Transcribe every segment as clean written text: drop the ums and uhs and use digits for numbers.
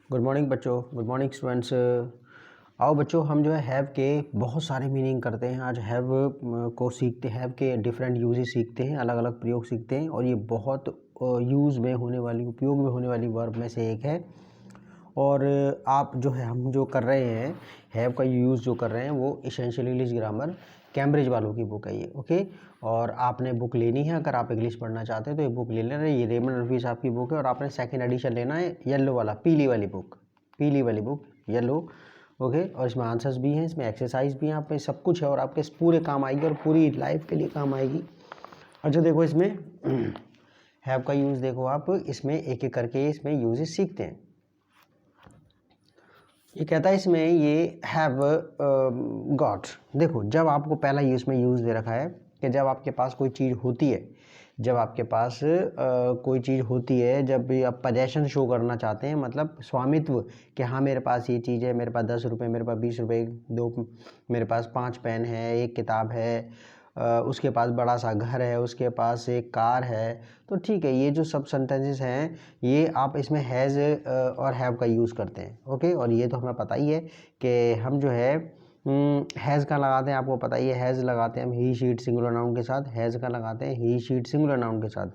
Good morning बच्चों, good morning students. आओ बच्चों, हम जो है हैव के बहुत सारे मीनिंग करते हैं। आज हैव को सीखते हैं, हैव के डिफरेंट यूजेस सीखते हैं, अलग अलग प्रयोग सीखते हैं। और ये बहुत यूज़ में होने वाली, उपयोग में होने वाली वर्ब में से एक है। और आप जो है, हम जो कर रहे हैं हैव का यूज़ जो कर रहे हैं वो एसेंशियल इंग्लिश ग्रामर कैम्ब्रिज वालों की बुक है ये, ओके। और आपने बुक लेनी है, अगर आप इंग्लिश पढ़ना चाहते हैं तो ये बुक ले लेना। ये रेमंड रफ़ी साहब की बुक है और आपने सेकंड एडिशन लेना है, येलो वाला, पीली वाली बुक येलो, ओके। और इसमें आंसर्स भी हैं, इसमें एक्सरसाइज भी हैं, आप में सब कुछ है और आपके पूरे काम आएगी और पूरी लाइफ के लिए काम आएगी। अच्छा देखो, इसमें हैव का यूज़ देखो आप, इसमें एक एक करके इसमें यूजेस सीखते हैं। ये कहता है इसमें ये हैव गॉट। देखो, जब आपको पहला यूज में यूज़ दे रखा है कि जब आपके पास कोई चीज़ होती है, जब आपके पास कोई चीज़ होती है, जब भी आप पोजेशन शो करना चाहते हैं, मतलब स्वामित्व, कि हाँ मेरे पास ये चीज़ है, मेरे पास 10 रुपये, मेरे पास 20 रुपये, मेरे पास 5 पेन है, एक किताब है, उसके पास बड़ा सा घर है, उसके पास एक कार है, तो ठीक है। ये जो सब सेंटेंसेस हैं ये आप इसमें हैज़ और हैव का यूज़ करते हैं, ओके। और ये तो हमें पता ही है कि हम जो है हैज़ का लगाते हैं, आपको पता ही है हैज़ लगाते हैं हम ही शी इट सिंगुलर नाउन के साथ, हैज़ का लगाते हैं ही शी इट सिंगुलर नाउन के साथ,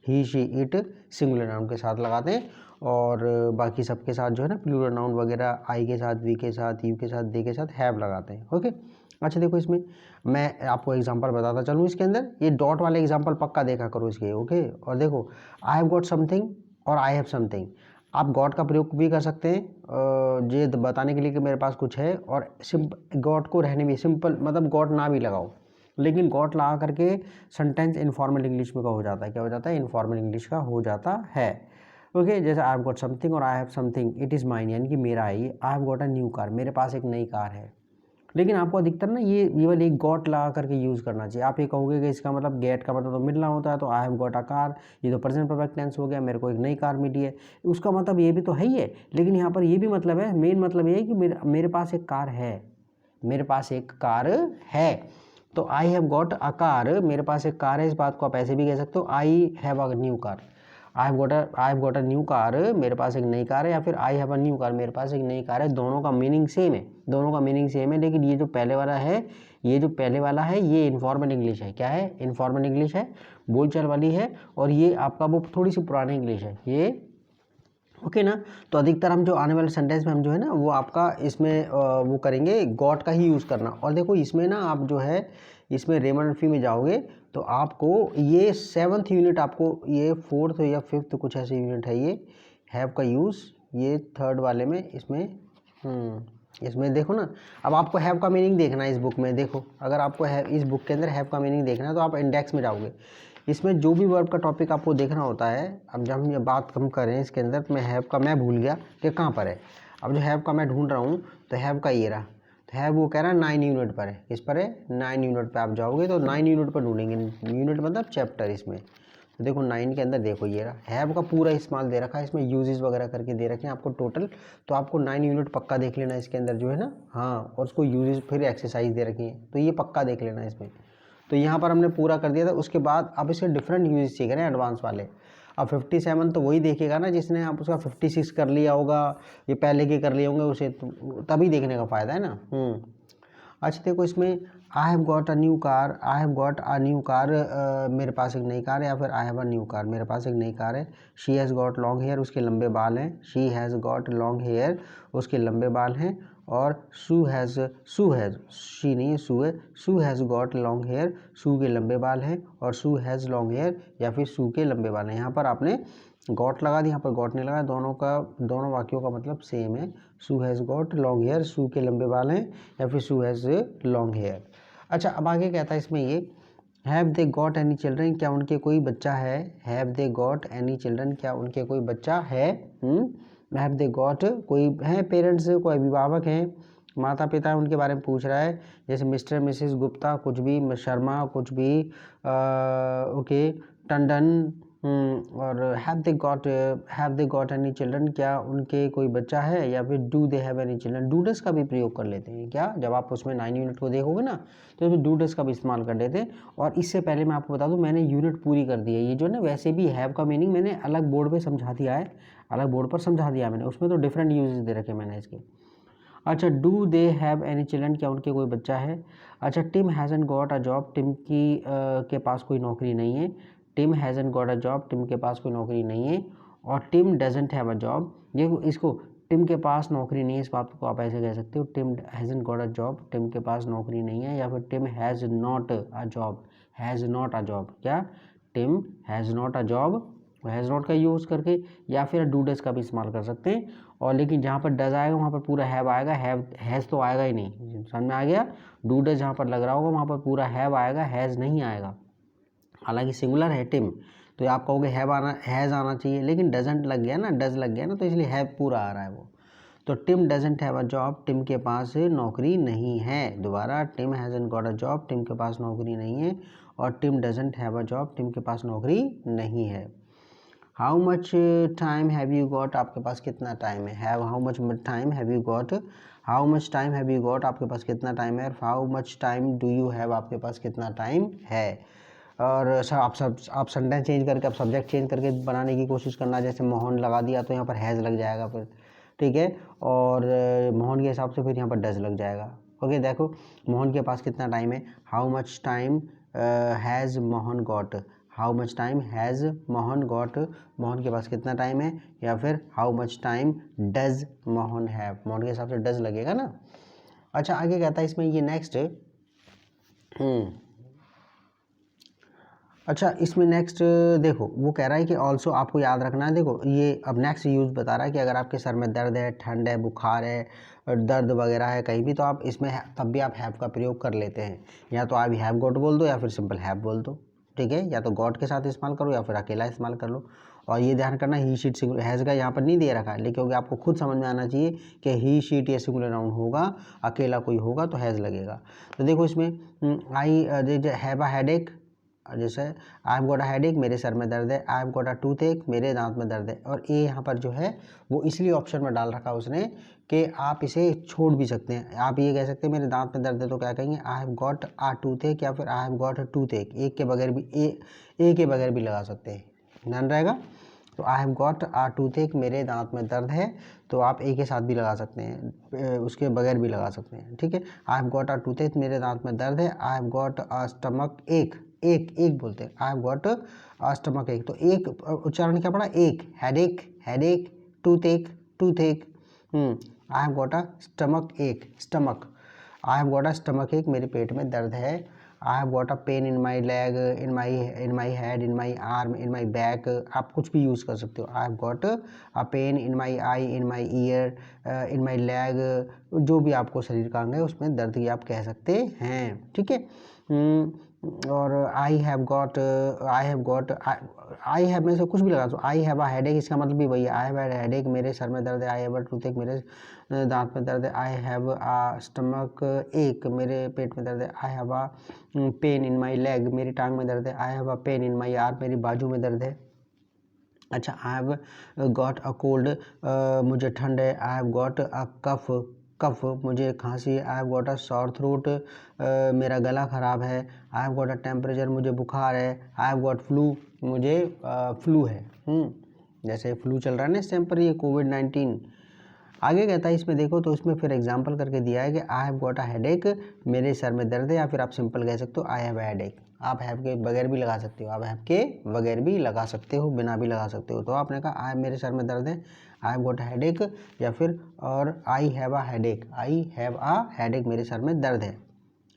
ही शी इट सिंगुलर नाउन के साथ लगाते हैं। और बाकी सबके साथ जो है ना प्लूरल नाउन वगैरह आई के साथ, वी के साथ, यू के साथ, दे के साथ हैव लगाते हैं, ओके। अच्छा देखो, इसमें मैं आपको एग्जांपल बताता चलूँ। इसके अंदर ये डॉट वाले एग्जांपल पक्का देखा करो इसके, ओके। और देखो, आई हैव गॉट समथिंग और आई हैव समथिंग, आप गॉट का प्रयोग भी कर सकते हैं ये बताने के लिए कि मेरे पास कुछ है, और गॉट को रहने भी सिंपल, मतलब गॉट ना भी लगाओ, लेकिन गॉट लगा करके सेंटेंस इनफॉर्मल इंग्लिश में का हो जाता है। क्या हो जाता है? इनफॉर्मल इंग्लिश का हो जाता है, ओके। जैसे आई हैव गॉट समथिंग और I have something, it is mine, यानी कि मेरा है ये। आई have got a new car, मेरे पास एक नई कार है। लेकिन आपको अधिकतर ना ये वाली एक गॉट लगा करके यूज़ करना चाहिए। आप ये कहोगे कि इसका मतलब गेट का मतलब तो मिलना होता है, तो आई हैव गॉट अ कार, ये तो प्रेजेंट परफेक्ट टेंस हो गया, मेरे को एक नई कार मिली है, उसका मतलब ये भी तो है ही है। लेकिन यहाँ पर ये भी मतलब है, मेन मतलब ये है कि मेरे पास एक कार है, मेरे पास एक कार है। तो आई हैव गॉट अ कार, मेरे पास एक कार है, इस बात को आप ऐसे भी कह सकते हो, I have a new car. I have got a new car, मेरे पास एक नई कार है, या फिर I have a new car, मेरे पास एक नई कार है। दोनों का मीनिंग सेम है, दोनों का मीनिंग सेम है। लेकिन ये जो पहले वाला है, ये इनफॉर्मल इंग्लिश है। क्या है? इनफॉर्मल इंग्लिश है, बोलचाल वाली है। और ये आपका वो थोड़ी सी पुरानी इंग्लिश है ये, ओके ना। तो अधिकतर हम जो आने वाले सेंटेंस में हम जो है ना वो आपका इसमें वो करेंगे, गॉट का ही यूज़ करना। और देखो, इसमें ना आप जो है इसमें रेमंड रफ़ी में जाओगे तो आपको ये 7th यूनिट, आपको ये 4th या 5th कुछ ऐसे यूनिट है, ये हैव का यूज़, ये 3rd वाले में इसमें देखो ना। अब आपको हैव का मीनिंग देखना है इस बुक में। देखो, अगर आपको इस बुक के अंदर हैव का मीनिंग देखना है तो आप इंडेक्स में जाओगे। इसमें जो भी वर्ब का टॉपिक आपको देखना होता है, अब जब हम ये बात कम करें इसके अंदर, तो मैं हैव का मैं भूल गया कि कहाँ पर है। अब जो हैव का मैं ढूंढ रहा हूँ, तो हैव का ये रहा, तो हैव वो कह रहा है 9 यूनिट पर है। किस पर है? 9 यूनिट पर आप जाओगे तो 9 यूनिट पर ढूंढेंगे, यूनिट मतलब चैप्टर इसमें। तो देखो 9 के अंदर देखो ये रहा, हैव का पूरा इस्तेमाल दे रखा है, इसमें यूजेस वगैरह करके दे रखे हैं आपको टोटल। तो आपको 9 यूनिट पक्का देख लेना इसके अंदर जो है ना, हाँ। और उसको यूजेस फिर एक्सरसाइज दे रखी है, तो ये पक्का देख लेना इसमें। तो यहाँ पर हमने पूरा कर दिया था। उसके बाद अब इसके डिफरेंट यूजेस सीख रहे हैं एडवांस वाले। अब 57 तो वही देखेगा ना जिसने आप उसका 56 कर लिया होगा, ये पहले के कर लिए होंगे उसे, तभी देखने का फ़ायदा है ना। अच्छा देखो, इसमें I have got a new car, I have got a new car, मेरे पास एक नई कार है, या फिर I have a new car, मेरे पास एक नई कार है। She has got long hair, उसके लंबे बाल हैं। She has got long hair, उसके लंबे बाल हैं। और शू हैज़ शी नहीं है, शू है। शू हैज़ गॉट लॉन्ग हेयर, शू के लंबे बाल हैं। और शू हैज़ लॉन्ग हेयर, या फिर शू के लंबे बाल हैं। यहाँ पर आपने गॉट लगा दी, यहाँ पर गॉट नहीं लगा। दोनों वाक्यों का मतलब सेम है। शू हैज़ गॉट लॉन्ग हेयर, शू के लंबे बाल हैं, या फिर शू हैज़ लॉन्ग हेयर। अच्छा, अब आगे कहता है इसमें ये, have they got any children, क्या उनके कोई बच्चा है? Have they got any children, क्या उनके कोई बच्चा है? हैव दे गॉट, कोई है पेरेंट्स, कोई अभिभावक हैं, माता पिता उनके बारे में पूछ रहा है। जैसे मिस्टर मिसेस गुप्ता, कुछ भी, शर्मा, कुछ भी, ओके, टंडन, और have they got any children, क्या उनके कोई बच्चा है, या फिर do they have any children. Do does का भी प्रयोग कर लेते हैं क्या, जब आप उसमें 9 यूनिट को देखोगे ना तो इसमें डू डस का भी इस्तेमाल कर लेते हैं। और इससे पहले मैं आपको बता दूं, मैंने यूनिट पूरी कर दी है। ये जो है ना, वैसे भी हैव का मीनिंग मैंने अलग बोर्ड पर समझा दिया है, अलग बोर्ड पर समझा दिया मैंने, उसमें तो डिफरेंट यूजेस दे रखे मैंने इसके। अच्छा, do they have any children, क्या उनके कोई बच्चा है। अच्छा, Tim hasn't got a job, Tim की के पास कोई नौकरी नहीं है। Tim hasn't got a job, Tim के पास कोई नौकरी नहीं है। और Tim doesn't have a job, ये इसको टिम के पास नौकरी नहीं है, इस बात को आप ऐसे कह सकते हो, Tim hasn't got a job, Tim के पास नौकरी नहीं है। या फिर Tim has not a job, has not a job, क्या Tim has not a job, has not का यूज़ करके, या फिर डू डज का भी इस्तेमाल कर सकते हैं। और लेकिन जहाँ पर डज आएगा वहाँ पर पूरा हैव आएगा, हैज़ तो आएगा ही नहीं, समझ में आ गया। डू डज जहाँ पर लग रहा होगा वहाँ पर पूरा हैव आएगा, हैज़ नहीं आएगा। हालांकि सिंगुलर है टिम, तो आप कहोगे हैव आना, हैज़ आना चाहिए, लेकिन डजंट लग गया ना, डज लग गया ना, तो इसलिए हैव पूरा आ रहा है वो। तो Tim doesn't have a job, Tim के पास नौकरी नहीं है। दोबारा, Tim hasn't got a job, Tim के पास नौकरी नहीं है। और Tim doesn't have a job, Tim के पास नौकरी नहीं है। How much time have you got, आपके पास कितना टाइम है। Have, how much time have you got, how much time have you got, आपके पास कितना टाइम है। How much time do you have, आपके पास कितना टाइम है। और सर आप सेंटेंस चेंज करके, आप सब्जेक्ट चेंज करके बनाने की कोशिश करना। जैसे मोहन लगा दिया तो यहाँ पर हैज़ लग जाएगा फिर, ठीक है। और मोहन के हिसाब से फिर यहाँ पर डज लग जाएगा। ओके, देखो मोहन के पास कितना टाइम है। How much time has Mohan got, how much time has Mohan got, Mohan के पास कितना टाइम है। या फिर how much time does Mohan have, Mohan के हिसाब से डज लगेगा ना। अच्छा, आगे कहता है इसमें ये नेक्स्ट, अच्छा इसमें नेक्स्ट देखो, वो कह रहा है कि ऑल्सो, आपको याद रखना है। देखो ये अब नेक्स्ट यूज़ बता रहा है कि अगर आपके सर में दर्द है, ठंड है, बुखार है, दर्द वगैरह है कहीं भी, तो आप इसमें तब भी आप हैव का प्रयोग कर लेते हैं। या तो आप हैव गॉट बोल दो, या फिर सिंपल हैव बोल दो, ठीक है। या तो गॉट के साथ इस्तेमाल करो, या फिर अकेला इस्तेमाल कर लो। और ये ध्यान करना, ही शीट सिंगुलर, हैज़ का यहाँ पर नहीं दे रखा है, लेकिन क्योंकि आपको खुद समझ में आना चाहिए कि ही शीट ये सिंगुलर नाउन होगा, अकेला कोई होगा तो हैज़ लगेगा। तो देखो इसमें आई हैव अ हेडेक, जैसे आई हैव गॉट अ हेडेक, मेरे सर में दर्द है। I have got a tooth एक, मेरे दांत में दर्द है। और ये यहाँ पर जो है वो इसलिए ऑप्शन में डाल रखा उसने कि आप इसे छोड़ भी सकते हैं। आप ये कह सकते हैं मेरे दांत में दर्द है, तो क्या कहेंगे, आई हैव गॉट अ टूथ एक, या फिर I have got a tooth एक। एक के बगैर भी ए के बगैर भी लगा सकते हैं, ध्यान रहेगा। तो आई हैव गॉट अ टूथ एक, मेरे दांत में दर्द है, तो आप ए के साथ भी लगा सकते हैं, उसके बगैर भी लगा सकते हैं, ठीक है। I have got a tooth एक, मेरे दांत में दर्द है। I have got a stomach एक, एक बोलते हैं, आई हैव गॉट अ स्टमक एक, तो एक उच्चारण क्या पड़ा, एक, headache headache, tooth ache, I have got a stomach ache, stomach, I have got a stomach ache, मेरे पेट में दर्द है। I have got a pain in my leg, in my head, in my arm, in my back, आप कुछ भी use कर सकते हो। I have got a pain in my eye, in my ear, in my leg, जो भी आपको शरीर का अंग है उसमें दर्द की आप कह सकते हैं, ठीक है। और I have got I have में से कुछ भी लगा दो। आई हैव अ हेडेक, इसका मतलब भी वही है, आई हैव अ हेडेक, मेरे सर में दर्द है। आई हैव अ टूथ एक, मेरे दांत में दर्द है। I have a stomach ache, मेरे पेट में दर्द है। I have a pain in my leg, मेरी टांग में दर्द है। I have a pain in my arm, मेरी बाजू में दर्द है। अच्छा, आई हैव गॉट अ कोल्ड, मुझे ठंड है। आई हैव गॉट अ कफ, मुझे खांसी है। I have got a sore throat, मेरा गला ख़राब है। I have got a temperature, मुझे बुखार है। आई हैव गॉट फ्लू, मुझे फ्लू है। जैसे फ्लू चल रहा है ना इस टाइम पर, ये कोविड-19। आगे कहता है इसमें देखो, तो इसमें फिर एग्जांपल करके दिया है कि आई हैव गॉट अ हेडेक, मेरे सर में दर्द है। या फिर आप सिंपल कह सकते हो आई हैव अ हेडेक, आप हैव के बगैर भी लगा सकते हो, आप हैव के बगैर भी लगा सकते हो, बिना भी लगा सकते हो। तो आपने कहा आई, मेरे सर में दर्द है, I have got a headache, या फिर और I have a headache, I have a headache, मेरे सर में दर्द है।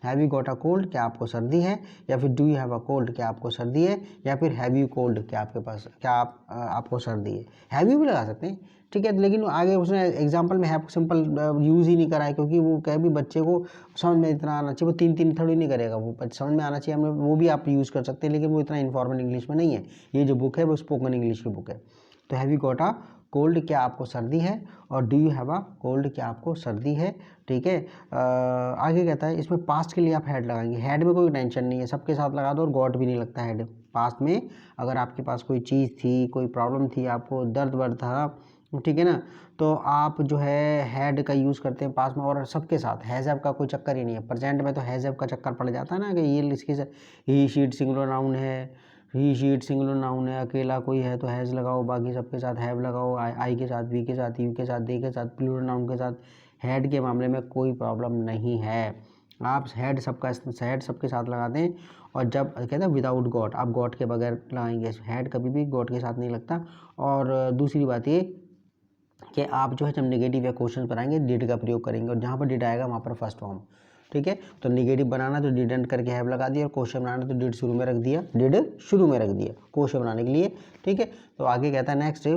Have you got a cold, क्या आपको सर्दी है। या फिर do you have a cold, क्या आपको सर्दी है। या फिर हैव यू कोल्ड, क्या आपके पास, क्या आपको सर्दी है। हैव यू भी लगा सकते हैं, ठीक है। लेकिन आगे उसने एग्जांपल में हैव सिंपल यूज़ ही नहीं करा है, क्योंकि वो कहे भी बच्चे को समझ में इतना आना चाहिए, वो तीन थोड़ी नहीं करेगा, वो समझ में आना चाहिए हमें, वो भी आप यूज़ कर सकते हैं, लेकिन वो इतना इन्फॉर्मल इंग्लिश में नहीं है। ये जो बुक है वो स्पोकन इंग्लिश की बुक है। तो have you got a cold, क्या आपको सर्दी है। और do you have a cold, क्या आपको सर्दी है, ठीक है। आगे कहता है इसमें पास्ट के लिए आप हैड लगाएंगे। हैड में कोई टेंशन नहीं है, सबके साथ लगा दो, और गॉट भी नहीं लगता हैड, पास्ट में अगर आपके पास कोई चीज़ थी, कोई प्रॉब्लम थी, आपको दर्द वर्द था, ठीक है ना, तो आप जो है हैड का यूज़ करते हैं पास्ट में। और सबके साथ हैज़ हैव का कोई चक्कर ही नहीं है। प्रेजेंट में तो हैज़ हैव का चक्कर पड़ जाता है ना कि ये इसके ही शीट सिंगुलर नाउन है, ही शीट सिंगुलर नाउन है, अकेला कोई है तो हैज़ लगाओ, बाकी सबके साथ हैव लगाओ, आई के साथ, वी के साथ, यू के साथ, दे के साथ, प्लूरल नाउन के साथ। हैड के मामले में कोई प्रॉब्लम नहीं है, आप हैड सबके साथ लगाते हैं। और जब कहते हैं विदाउट गॉट, आप गॉट के बगैर लगाएंगे, हैड कभी भी गॉट के साथ नहीं लगता। और दूसरी बात ये कि आप जो है जब नेगेटिव या क्वेश्चन बनाएंगे डिड का प्रयोग करेंगे, और जहाँ पर डिड आएगा वहाँ पर फर्स्ट फॉर्म, ठीक है। तो नेगेटिव बनाना तो डिडंट करके हैव लगा दिया, और क्वेश्चन बनाना तो डिड शुरू में रख दिया, डिड शुरू में रख दिया क्वेश्चन बनाने के लिए, ठीक है। तो आगे कहता है next,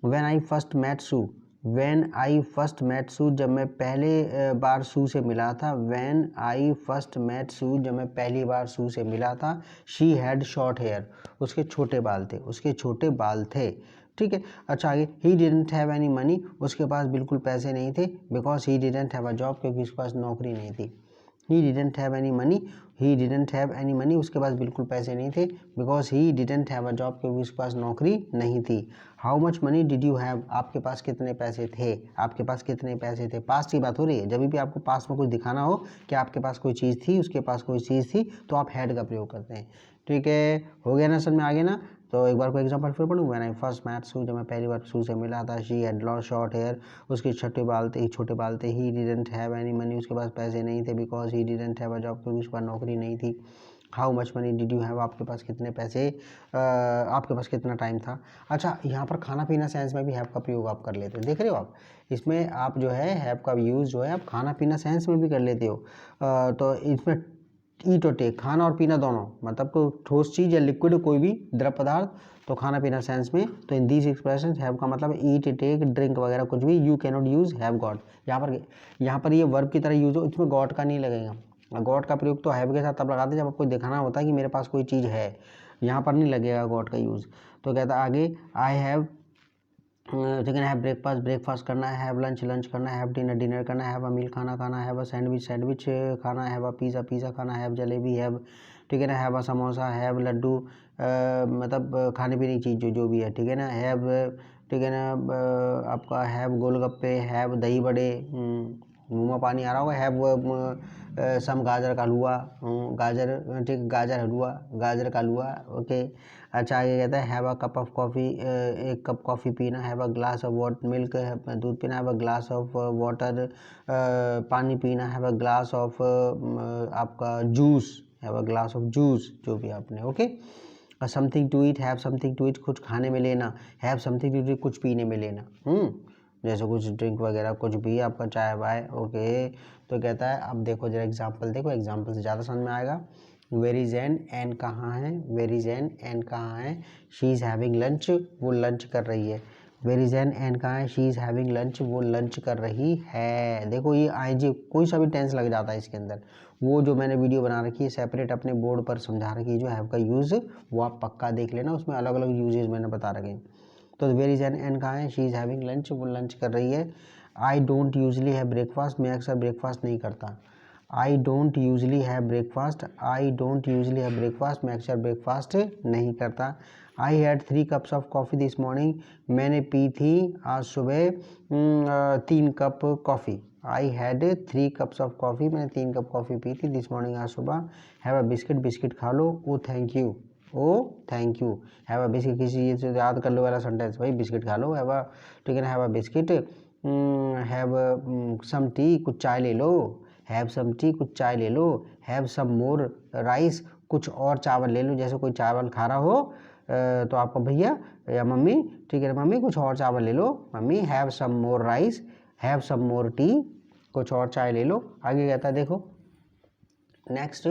when I first met Sue, when I first met Sue, जब मैं पहले बार सू से मिला था। When I first met Sue, जब मैं पहली बार सू से मिला था। शी हैड शॉर्ट हेयर, उसके छोटे बाल थे, उसके छोटे बाल थे, ठीक है। अच्छा आगे, ही डिडंट हैव एनी मनी, उसके पास बिल्कुल पैसे नहीं थे। Because he didn't have a job, क्योंकि उसके पास नौकरी नहीं थी। ही didn't have any money, he didn't have any money, उसके पास बिल्कुल पैसे नहीं थे। Because he didn't have a job, क्योंकि उसके पास नौकरी नहीं थी। How much money did you have, आपके पास कितने पैसे थे, आपके पास कितने पैसे थे। पास्ट की बात हो रही है, जब भी आपको पास्ट में कुछ दिखाना हो कि आपके पास कोई चीज़ थी, उसके पास कोई चीज़ थी, तो आप हैड का प्रयोग करते हैं, ठीक है। हो गया ना समझ में, आगे ना। तो एक बार को एग्जांपल फिर पढ़ूँ। When I first met Sue, जब मैं पहली बार सू से मिला था। She had long short hair, उसके छोटे बाल थे। He didn't have any money, उसके पास पैसे नहीं थे। Because he didn't have a job, क्योंकि उसके पास नौकरी नहीं थी। How much money did you have, आपके पास कितने पैसे, आपके पास कितना टाइम था। अच्छा, यहाँ पर खाना पीना सेंस में भी हैव का प्रयोग आप कर लेते हो, देख रहे हो आप, इसमें आप जो है हैव का यूज़ जो है आप खाना पीना सेंस में भी कर लेते हो। तो इसमें ईट और टेक, खाना और पीना दोनों, मतलब कोई ठोस चीज़ या लिक्विड कोई भी द्रव पदार्थ, तो खाना पीना सेंस में। तो इन दीज एक्सप्रेशन हैव का मतलब ईट, टेक, ड्रिंक वगैरह कुछ भी। You can not use have got, यहाँ पर ये वर्ब की तरह यूज हो, इसमें गॉट का नहीं लगेगा। गॉट का प्रयोग तो हैव के साथ तब लगाते जब आपको दिखाना होता है कि मेरे पास कोई चीज़ है, यहाँ पर नहीं लगेगा गॉट का यूज़। तो कहता है आगे, आई हैव, ठीक है ना, हैव ब्रेकफास्ट करना है, हैव लंच करना है, हैव डिनर करना है, हैव अ मील खाना खाना है, हैव अ सैंडविच खाना है, हैव अ पिज़्ज़ा खाना है, हैव जलेबी, हैव, ठीक है ना, have a samosa, have laddoo, मतलब खाने पीने की चीज़ जो भी है, ठीक है ना। हैव, ठीक है ना, आपका हैव गोलगप्पे, हैव दही बड़े, मुँह में पानी आ रहा होगा। हैव सम गाजर का हलवा, गाजर, ठीक, गाजर हलवा, गाजर का हलवा, ओके। अच्छा आगे कहता है have a cup of coffee, एक कप कॉफ़ी पीना। Have a glass of milk, दूध पीना। Have a glass of water, पानी पीना। हैव अ ग्लास ऑफ आपका juice, have a glass of juice, जो भी आपने, okay. Something to eat, have something to eat, कुछ खाने में लेना। हैव समथिंग टू ईट, कुछ पीने में लेना, जैसे कुछ ड्रिंक वगैरह कुछ भी, आपका चाय वाय, ओके। तो कहता है अब देखो जरा एग्जाम्पल देखो, एग्जाम्पल से ज़्यादा समझ में आएगा। वेर इज एन कहाँ है, वेर इज एन कहाँ है। शी इज़ हैविंग लंच, वो लंच कर रही है। वेर इज एन कहाँ है, शी इज़ हैविंग लंच, वो लंच कर रही है। देखो ये आईजी कोई सा भी टेंस लग जाता है इसके अंदर। वो जो मैंने वीडियो बना रखी है सेपरेट अपने बोर्ड पर समझा रखी है, जो हैव का यूज़, वो आप पक्का देख लेना, उसमें अलग अलग यूजेज मैंने बता रखे हैं। तो वेर इज एन कहाँ है, शी इज़ हैविंग लंच, वो लंच कर रही है। I don't usually have breakfast, मैं अक्सर ब्रेकफास्ट नहीं करता। I don't usually have breakfast, I don't usually have breakfast, मैं अक्सर ब्रेकफास्ट नहीं करता। I had 3 cups of coffee this morning, मैंने पी थी आज सुबह 3 cup coffee. I had 3 cups of coffee, मैंने 3 कप कॉफ़ी पी थी दिस मॉर्निंग, आज सुबह। हैव अ बिस्किट, बिस्किट खा लो। Oh thank you, oh thank you. Have a biscuit, किसी चीज़ से याद कर लो वाला सेंटेंस, भाई बिस्किट खा लो, हैव अ, ठीक है ना, have a biscuit. Have some tea, कुछ चाय ले लो। हैव सम टी, कुछ चाय ले लो। हैव सम मोर राइस, कुछ और चावल ले लो। जैसे कोई चावल खा रहा हो तो आपको भैया या मम्मी, ठीक है मम्मी कुछ और चावल ले लो, mummy have some more rice, have some more tea, कुछ और चाय ले लो। आगे कहता है देखो नेक्स्ट,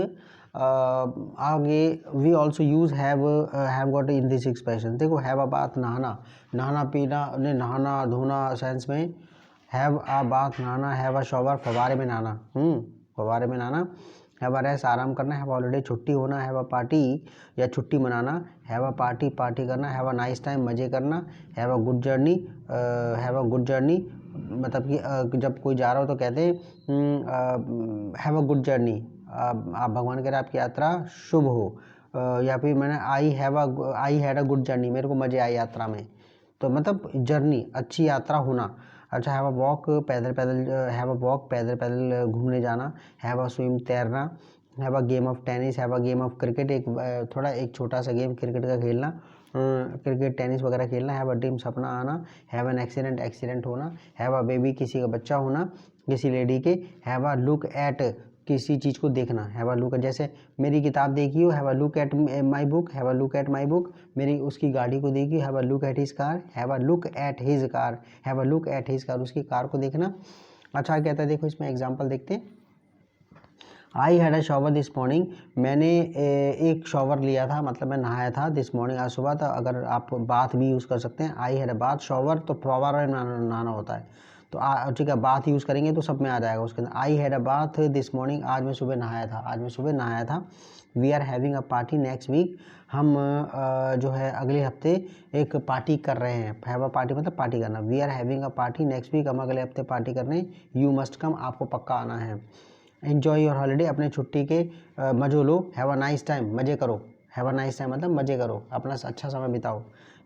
आगे we also use have got in this expression. देखो हैव अ बात, नहाना, नहाना पीना, नहाना धोना सेंस में। हैव अ बात, नहाना। हैव अ शॉवर, फवारे में नहाना, फवारे में नहाना। हैव अ रेस्ट, आराम करना। हैव हॉलीडे, छुट्टी होना। हैव अ पार्टी, या छुट्टी मनाना। हैव अ पार्टी, पार्टी करना। हैव अ नाइस टाइम, मज़े करना। Have a good journey, have a good journey, मतलब कि जब कोई जा रहा हो तो कहते हैं हैव अ गुड जर्नी, आप भगवान करे आपकी यात्रा शुभ हो। या फिर मैंने आई हैड अ गुड जर्नी, मेरे को मज़े आए यात्रा में, तो मतलब जर्नी अच्छी यात्रा होना। अच्छा, हैव अ वॉक पैदल पैदल, हैव अ वॉक पैदल पैदल घूमने जाना, हैव अ स्विम तैरना, have a game of tennis, have a game of cricket एक छोटा सा गेम क्रिकेट का खेलना, क्रिकेट टेनिस वगैरह खेलना, हैव अ ड्रीम सपना आना, हैव एन एक्सीडेंट होना, हैव अ बेबी किसी का बच्चा होना किसी लेडी के, हैव अ लुक एट किसी चीज़ को देखना, हैव अ लुक, जैसे मेरी किताब देखी हो, have a look at my book, have a look at my book, मेरी उसकी गाड़ी को देखी, have a look at his car, have a look at his car, have a look at his car, उसकी कार को देखना। अच्छा कहता है, देखो इसमें एग्जाम्पल देखते हैं। आई had a shower this morning, मैंने एक शॉवर लिया था, मतलब मैं नहाया था, दिस मॉर्निंग आज सुबह, तो अगर आप बाथ भी यूज़ कर सकते हैं। आई हैड अ बाथ, शॉवर तो फ्लावर में नहाना होता है, तो ठीक है बाथ यूज़ करेंगे तो सब में आ जाएगा उसके अंदर। I had a bath this morning, आज मैं सुबह नहाया था। We are having a party next week, हम जो है अगले हफ्ते एक पार्टी कर रहे हैं। हैव अ पार्टी मतलब पार्टी करना। We are having a party next week, हम अगले हफ्ते पार्टी कर रहे हैं। यू मस्ट कम, आपको पक्का आना है। एन्जॉय योर हॉलीडे, अपने छुट्टी के मज़ो लो। हैव अ नाइस टाइम, मज़े करो। हैव अ नाइस टाइम मतलब मज़े करो, अपना अच्छा समय बिताओ।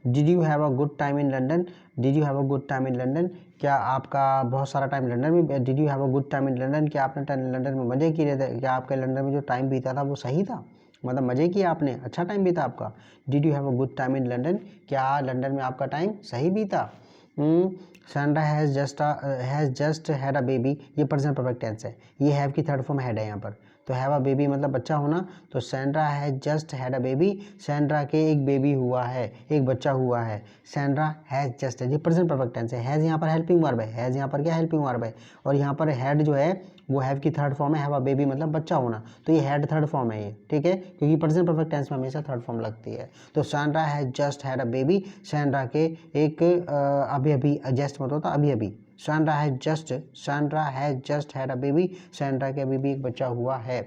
Did you have a good time in London, did you have a good time in London, क्या आपका बहुत सारा टाइम लंदन में, did you have a good time in London, क्या आपने लंदन में मज़े किए थे, क्या आपके लंदन में जो टाइम बीता था वो सही था, मतलब मज़े किया आपने, अच्छा टाइम बीता आपका। Did you have a good time in London, क्या लंदन में आपका टाइम सही बीता। Sandra has just had a baby, ये प्रेजेंट परफेक्ट टेंस है, ये हैव की थर्ड फॉर्म हैड है यहाँ पर, तो हैव अ बेबी मतलब बच्चा होना, तो Sandra has just had a baby, Sandra के एक बेबी हुआ है, एक बच्चा हुआ है। सैंड्रा हैज़ जस्ट है, ये प्रेजेंट परफेक्ट टेंस है। हैज़ यहाँ पर हेल्पिंग वर्ब है, हैज़ यहाँ पर क्या हेल्पिंग वर्ब है, और यहाँ पर हैड जो है वो हैव की थर्ड फॉर्म है, हैव अ बेबी मतलब बच्चा होना, तो ये हैड थर्ड फॉर्म है ये, ठीक है, क्योंकि प्रेजेंट परफेक्ट टेंस में हमेशा थर्ड फॉर्म लगती है। तो Sandra has just had a baby, Sandra के एक अभी अभी, जस्ट मतलब होता अभी अभी, Sandra has just had a baby, Sandra के अभी भी एक बच्चा हुआ है।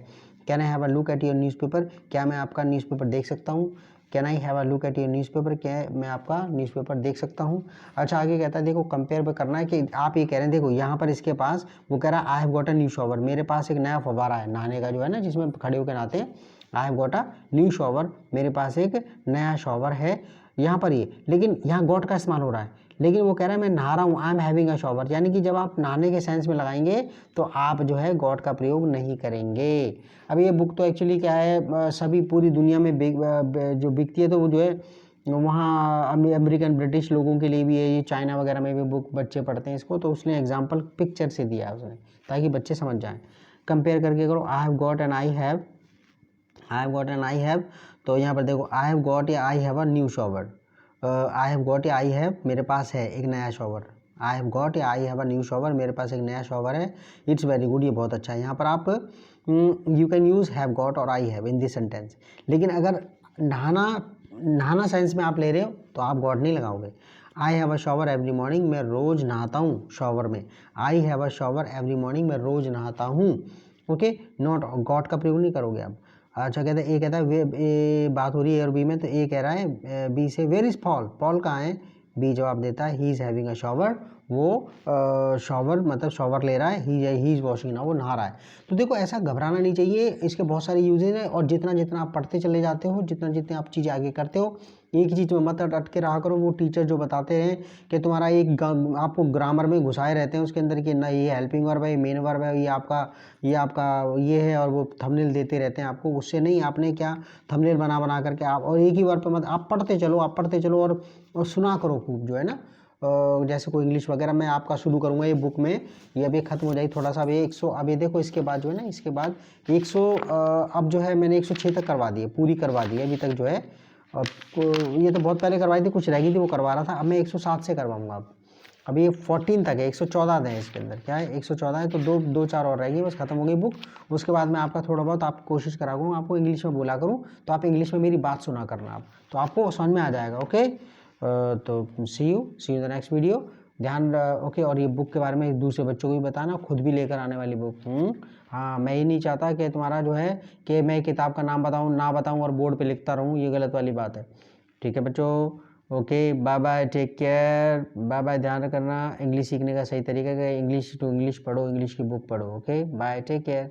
Can I have a look at your newspaper, क्या मैं आपका न्यूज़पेपर देख सकता हूँ। Can I have a look at your newspaper, क्या मैं आपका न्यूज़पेपर देख सकता हूँ। अच्छा आगे कहता है, देखो कंपेयर पे करना है कि आप ये कह रहे हैं, देखो यहाँ पर इसके पास वो कह रहा है I have got a new shower, मेरे पास एक नया फव्वारा है नहाने का जो है ना, जिसमें खड़े होकर नहाते हैं। आई have got a new shower, मेरे पास एक नया शॉवर है, यहाँ पर ये, लेकिन यहाँ गॉट का इस्तेमाल हो रहा है, लेकिन वो कह रहा है मैं नहा रहा हूँ, I am having a shower, यानी कि जब आप नहाने के सेंस में लगाएंगे तो आप जो है गॉड का प्रयोग नहीं करेंगे। अब ये बुक तो एक्चुअली क्या है, सभी पूरी दुनिया में जो बिकती है, तो वो जो है वहाँ अमेरिकन ब्रिटिश लोगों के लिए भी है, ये चाइना वगैरह में भी बुक बच्चे पढ़ते हैं इसको, तो उसने एग्जाम्पल पिक्चर से दिया है उसने, ताकि बच्चे समझ जाएँ। कंपेयर करके करो, आई have got and I have, तो यहाँ पर देखो आई हैव गॉट या आई have a new shower, I have got या आई हैव, मेरे पास है एक नया शॉवर, आई हैव गॉट या आई हैव अ न्यू शॉवर, मेरे पास एक नया शॉवर है। इट्स वेरी गुड, ये बहुत अच्छा है। यहाँ पर आप you can use have got और I have in this sentence, लेकिन अगर नहाना सेंस में आप ले रहे हो तो आप गॉट नहीं लगाओगे। आई have a shower every morning, मैं रोज़ नहाता हूँ शॉवर में। आई have a shower every morning, मैं रोज़ नहाता हूँ। ओके, नॉट गॉट का प्रयोग नहीं करोगे आप। अच्छा कहता है, ए कहता है वे बात हो रही है और बी में, तो ए कह रहा है बी से वेयर इज़ पॉल, पॉल कहाँ है। बी जवाब देता है he is having a shower, वो शॉवर मतलब शॉवर ले रहा है, ही इज़ वॉशिंग ना, वो नहा रहा है। तो देखो ऐसा घबराना नहीं चाहिए, इसके बहुत सारे यूजेज हैं, और जितना जितना आप पढ़ते चले जाते हो, जितना जितना आप चीज़ें आगे करते हो, एक चीज़ में मत अटके रहा करो। वो टीचर जो बताते हैं कि तुम्हारा एक आपको ग्रामर में घुसाए रहते हैं उसके अंदर कि ना ये हेल्पिंग वर्ब है, ये मेन वर्ब है, ये आपका ये है, और वो थंबनेल देते रहते हैं आपको, उससे नहीं, आपने क्या थंबनेल बना बना करके आप, और एक ही वर्ब पे मत, आप पढ़ते चलो और सुना करो खूब जो है ना। जैसे कोई इंग्लिश वगैरह मैं आपका शुरू करूँगा ये बुक में, ये अभी ख़त्म हो जाएगी थोड़ा सा, अभी 100, अब ये देखो इसके बाद जो है ना, इसके बाद 100 अब जो है मैंने 106 तक करवा दी है, पूरी करवा दी है अभी तक जो है। अब ये तो बहुत पहले करवाई थी, कुछ रह गई थी वो करवा रहा था, अब मैं 107 से करवाऊँगा। अब अभी ये 14 तक है, 114 है इसके अंदर, क्या है 114 है, तो दो चार और रहेगी, बस खत्म हो गई बुक। उसके बाद मैं आपका थोड़ा बहुत आप कोशिश करा करूँ, आपको इंग्लिश में बोला करूँ, तो आप इंग्लिश में मेरी बात सुना करना आप, तो आपको समझ में आ जाएगा। ओके, तो see you in the next video. ध्यान ओके, और ये बुक के बारे में दूसरे बच्चों को भी बताना, खुद भी लेकर आने वाली बुक। हाँ, मैं ये नहीं चाहता कि तुम्हारा जो है कि मैं किताब का नाम बताऊँ ना बताऊँ और बोर्ड पे लिखता रहूँ, ये गलत वाली बात है। ठीक है बच्चों, okay, bye bye, take care, bye bye. ध्यान रखना इंग्लिश सीखने का सही तरीका है, इंग्लिश टू इंग्लिश पढ़ो, इंग्लिश की बुक पढ़ो। Okay, bye, take care.